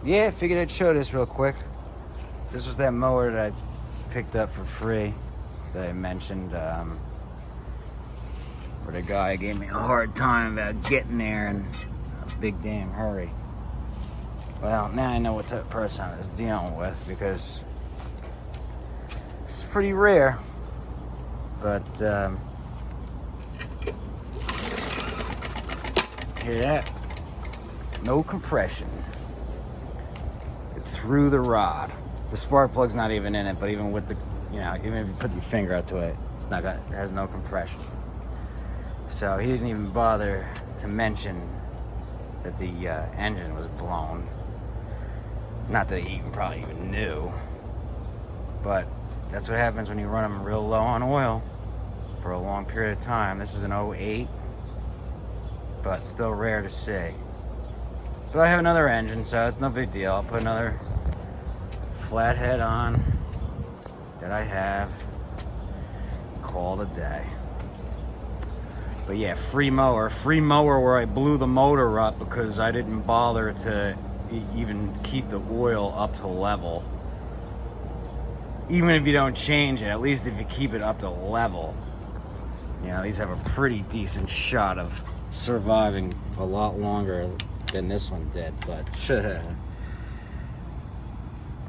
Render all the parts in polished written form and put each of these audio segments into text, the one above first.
Yeah, figured I'd show this real quick. This was that mower that I picked up for free that I mentioned, where the guy gave me a hard time about getting there in a big damn hurry. Well, now I know what type of person I was dealing with, because it's pretty rare. But, hear that? No compression. It threw the rod. The spark plug's not even in it, but even with the, even if you put your finger up to it, it's not got, it has no compression. So he didn't even bother to mention that the engine was blown. Not that he probably even knew, but that's what happens when you run them real low on oil for a long period of time. This is an 08, but still rare to see. But I have another engine, so it's no big deal. I'll put another flathead on that I have, call it a day. But yeah, free mower where I blew the motor up because I didn't bother to even keep the oil up to level. Even if you don't change it, at least if you keep it up to level, these have a pretty decent shot of surviving a lot longer than this one did. But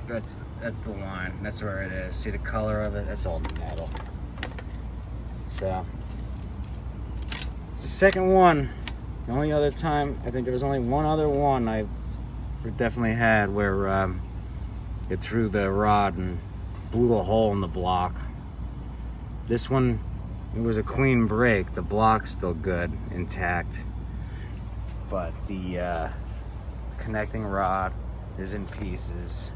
that's the line. That's where it is. See the color of it? That's all metal. So it's the second one. The only other time, I think there was only one other one I definitely had where it threw the rod and blew a hole in the block. This one, it was a clean break. The block's still good, intact, but the connecting rod is in pieces.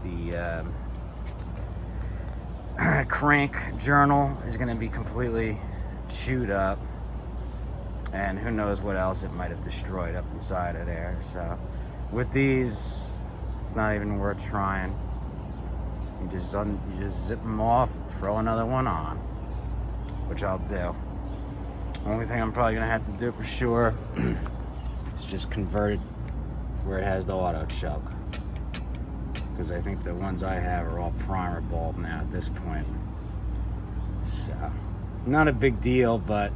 The crank journal is going to be completely chewed up, and who knows what else it might have destroyed up inside of there. So with these, it's not even worth trying. You just zip them off, throw another one on, which I'll do. Only thing I'm probably gonna have to do for sure is just convert it where it has the auto choke, because I think the ones I have are all primer bulb now at this point. So not a big deal, but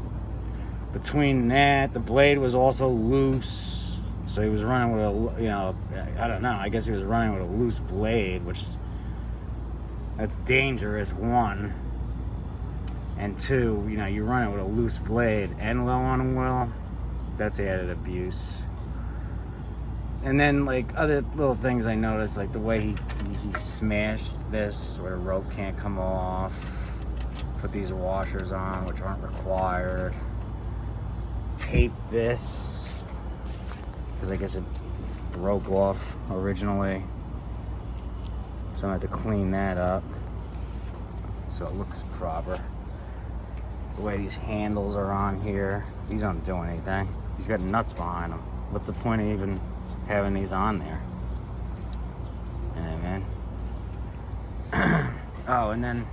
between that, the blade was also loose, so he was running with a, I don't know, I guess he was running with a loose blade, which that's dangerous, one. And two, you run it with a loose blade and low on oil, that's added abuse. And then, like, other little things I noticed, like the way he smashed this where the rope can't come off, put these washers on, which aren't required, tape this, because I guess it broke off originally, so I have to clean that up so it looks proper. The way these handles are on here, these don't do anything. These got nuts behind them. What's the point of even having these on there? Oh, and then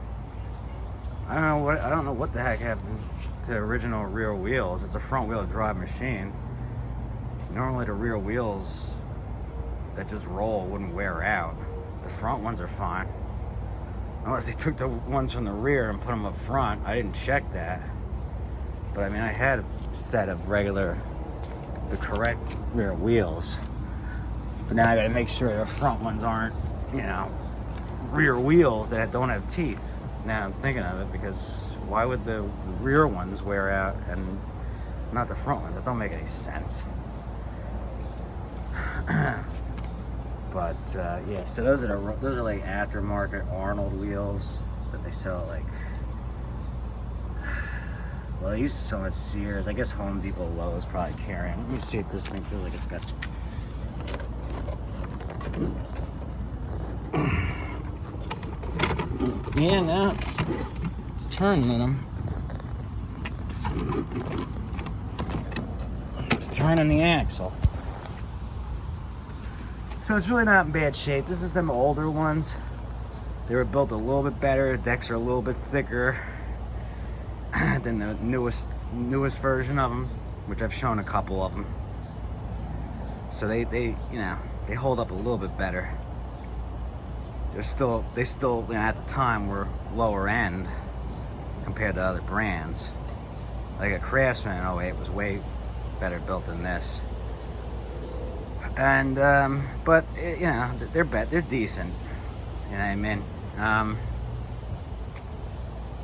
I don't know what the heck happened to the original rear wheels. It's a front wheel drive machine. Normally the rear wheels that just roll wouldn't wear out. The front ones are fine. Unless they took the ones from the rear and put them up front. I didn't check that. But I mean, I had a set of the correct rear wheels. But now I gotta make sure the front ones aren't, rear wheels that don't have teeth. Now I'm thinking of it, because why would the rear ones wear out and not the front ones? That don't make any sense. But yeah, so those are like aftermarket Arnold wheels that they sell at, well, they used to sell at Sears. I guess Home Depot, Lowe's probably carrying. Let me see if this thing feels like it's got. Yeah, now it's turning them. It's turning the axle. So it's really not in bad shape. This is them older ones. They were built a little bit better. The decks are a little bit thicker than the newest version of them, which I've shown a couple of them. So they you know, they hold up a little bit better. They still you know, at the time were lower end compared to other brands. Like a Craftsman in 08 was way better built than this. And but you know, they're decent. You know what I mean?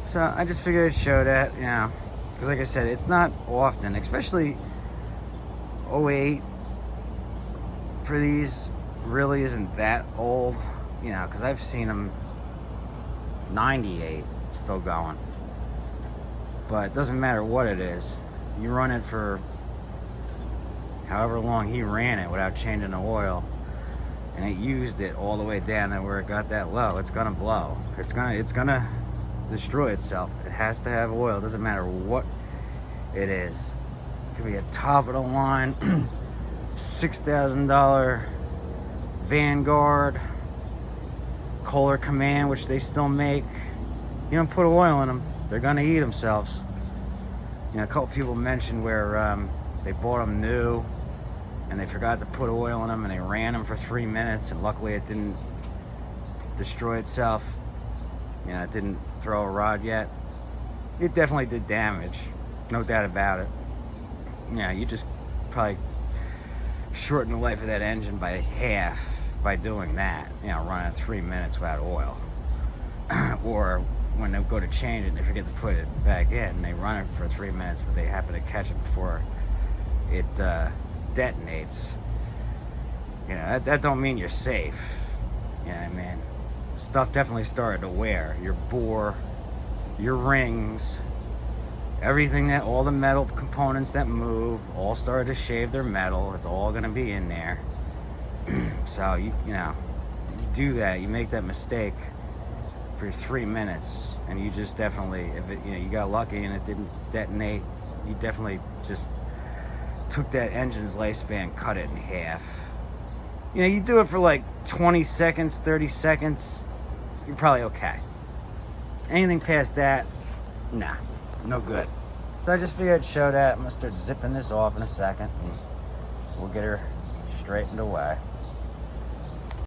So I just figured I'd show that, you know, because like I said, it's not often, especially 08 for these really isn't that old, you know, because I've seen them 98 still going. But it doesn't matter what it is. You run it for however long he ran it without changing the oil, and it used it all the way down to where it got that low, it's gonna blow. It's gonna destroy itself. It has to have oil. It doesn't matter what it is. It could be a top of the line $6,000 Vanguard Kohler Command, which they still make. You don't put oil in them, they're gonna eat themselves. You know, a couple people mentioned where they bought them new and they forgot to put oil in them and they ran them for 3 minutes, and luckily it didn't destroy itself. You know, it didn't throw a rod yet. It definitely did damage, no doubt about it. You know, you just probably shorten the life of that engine by half by doing that. You know, running 3 minutes without oil. Or when they go to change it, they forget to put it back in, and they run it for 3 minutes, but they happen to catch it before it detonates. You know, that don't mean you're safe. You know what I mean? Stuff definitely started to wear. Your bore, your rings, everything, that all the metal components that move all started to shave their metal. It's all gonna be in there. So you know, you do that, you make that mistake for 3 minutes, and you just definitely, if it, you know, you got lucky and it didn't detonate, you definitely just took that engine's lifespan, cut it in half. You know, you do it for like 20 seconds, 30 seconds, you're probably okay. Anything past that, nah, no good. So I just figured I'd show that. I'm gonna start zipping this off in a second, and we'll get her straightened away.